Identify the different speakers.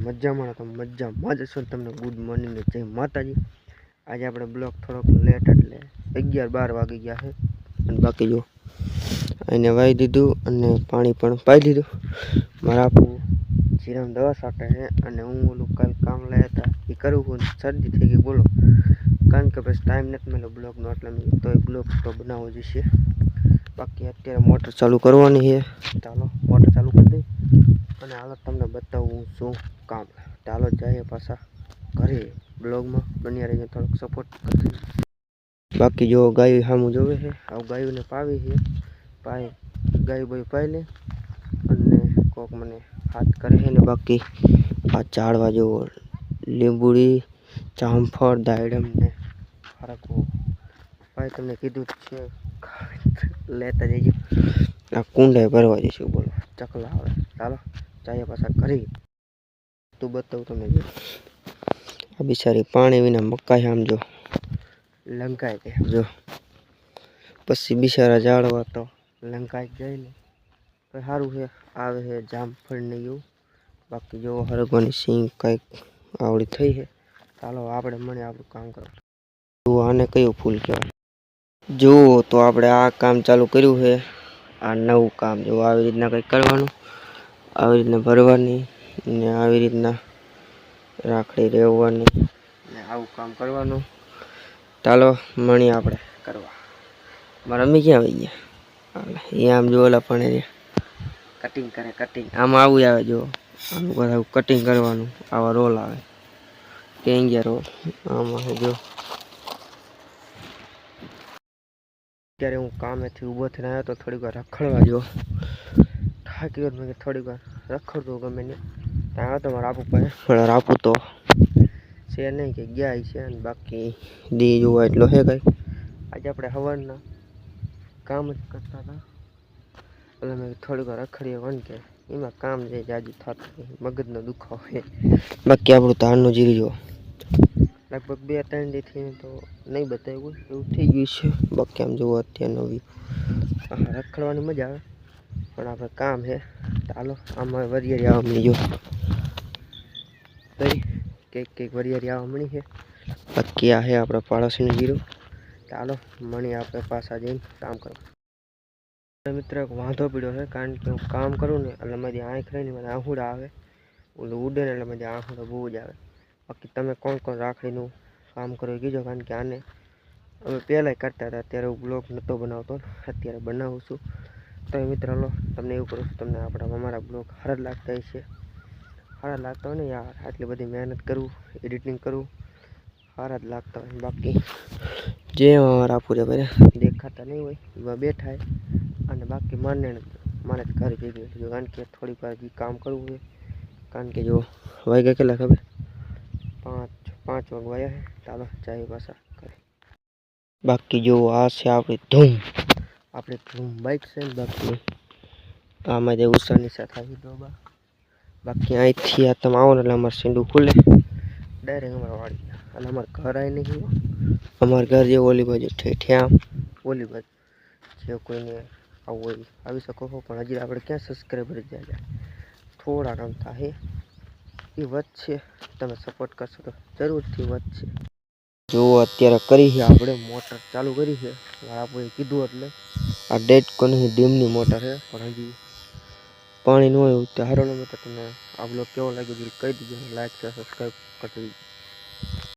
Speaker 1: મજામાં તો મજામાં જ છો તમને ગુડ મોર્નિંગ ને જય માતાજી। આજે આપણે બ્લોગ થોડોક લેટ એટલે 11-12 વાગી ગયા છે અને બાકી જો એને વાઈ દીધું અને પાણી પણ પાઈ દીધું। મારા આપુ જીરામ દવા છાંટે છે અને હું ઓલું કાલ કામ લાયા હતા એ કરું હું શરદી થઈ ગઈ બોલો કારણ કે બસ ટાઈમ નથી મળ્યો બ્લોગનો એટલે મેં તો બ્લોગ તો બનાવવો જ છે। બાકી અત્યારે મોટર ચાલુ કરવાની છે ચાલો મોટર ચાલુ કરી દઈ અને હાલો તમને બતાવું શું કામ ચાલો જઈએ પાછા ઘરે બ્લોગમાં બન્યા રહીને થોડોક સપોર્ટ કરજો। બાકી જો ગાય સામું જોવે છે આ ગાયોને પાવી છે પાય ગાય બાય પાઈ લે અને કોક મને હાથ કરે છે ને બાકી આ ઝાડવા જેવો લીંબુડી જામફળ દાડમ ને ફરકો ભાઈ તમને કીધું છે લેતા જઈજો આ કુંડાઈ ભરવા જઈશું બોલો ચકલા આવે ચાલો જઈએ પાછા ઘરે તું બતાવું તમે જો આ બિચારી પાણી વિના મકાઈ આમ જો લંકાઈ દે જો પછી બિચારા ઝાડવા તો લંકાઈ જાય ને તો સારું છે આવે છે જામફળ ને એવું બાકી જો હરગવાની સિંગ કંઈક આવડી થઈ છે ચાલો આપણે મને આપણું કામ કરો જો આને કયું ફૂલ કહેવાય જુઓ તો આપણે આ કામ ચાલુ કર્યું છે આ નવું કામ જો આવી રીતના કંઈક કરવાનું આવી રીતના ભરવાની ને આવી રીતના રાખડી રહેવાની ને આવું કામ કરવાનું ચાલો મણી આપણે કરવા મારા મમ્મી ક્યાં આવી ગયા એ આમ જો ઓલા પણ કટિંગ કરે કટિંગ આમાં આવું આવે જો આનું બધા કટિંગ કરવાનું આવા રોલ આવે કેમ ગયા રોલ આમાં જો અત્યારે હું કામેથી ઊભો થઈને આવ્યો તો થોડીક વાર રખડવા જો થાકી ગયો મેં થોડીક વાર રખડતો ગમે ને ત્યાં આવ્યો તો મારા આપુ પાસે પણ આપુ તો છે નહીં કે ગયા છે અને બાકી દી જોવા એટલો છે કંઈક આજે આપણે સવારના કામ જ કરતા હતા એટલે મેં થોડીક વાર રખડીએ વન કે એમાં કામ જે જાજુ થતું મગજનો દુખાવો છે બાકી આપણું તારનું જીરી જો લગભગ 2-3 દીથી તો નહીં બતાવ્યું એવું થઈ ગયું છે બાકી આમ જુઓ અત્યારનો વ્યૂ રખડવાની મજા આવે પણ આપણે કામ છે ચાલો આમાં વરિયાળી આવવા મળી જો કંઈક વરિયાળી આવવા મળી છે બાકી આ છે આપણે પાડોશીનું જીરું ચાલો મણી આપણે પાછા જઈને કામ કરવા મિત્ર એક વાંધો પડ્યો છે કારણ કે હું કામ કરું ને એટલે મારી આંખ રહીને મને આહુડા આવે ઓલું ઉડે ને એટલે મારી આહુડા બહુ જ આવે બાકી તમે કોણ કોણ રાખડીનું કામ કરો એ કીધો કારણ કે આને અમે પહેલાંય કરતા હતા ત્યારે હું બ્લોગ નહોતો બનાવતો અત્યારે બનાવું છું તો મિત્ર લો તમને એવું કરું છું તમને અમારા બ્લોગ સારા લાગતા છે સારા લાગતા હોય ને યાર આટલી બધી મહેનત કરું એડિટિંગ કરું સારા જ લાગતા હોય બાકી જે અમારા પૂરે ભરે દેખાતા નહીં હોય એમાં બેઠા અને બાકી મારે જ ઘર ભેગી જો કારણ કે થોડીક વાર જે કામ કરવું છે કારણ કે જો વાગ્યા કેટલા ખબર 5 વાગ્યા છે ચાલો જાય પાછા કરે બાકી જો આ છે આપણી ધૂમ બાઇક છે ને બાકી આમાં જે ઉષા નિશા થાય દો બાકી અહીંથી આ તમે આવો ને એટલે અમારે સીંડું ખુલે ડાયરેક્ટ અમારા વાડી એટલે અમારે ઘર આવી નહીં અમારા ઘર જે ઓલી બાજુ ઠેઠ્યા ઓલી બાજુ જે કોઈને આવું હોય આવી શકો છો પણ હજી આપણે ક્યાં સબસ્ક્રાઈબર જ જાય થોડા કામ થાય એ વધશે તમે સપોર્ટ કરશો તો જરૂરથી વધશે જો અત્યારે કરી છે આપણે મોટર ચાલુ કરી છે આપણે કીધું એટલે આ ડેટકોની ડીમની મોટર છે પણ હજી પાણી ન હોય તો હારો ન તો તમને આ બ્લોગ કેવો લાગ્યો કહી દીજો લાઈક શેર સબસ્ક્રાઈબ કરી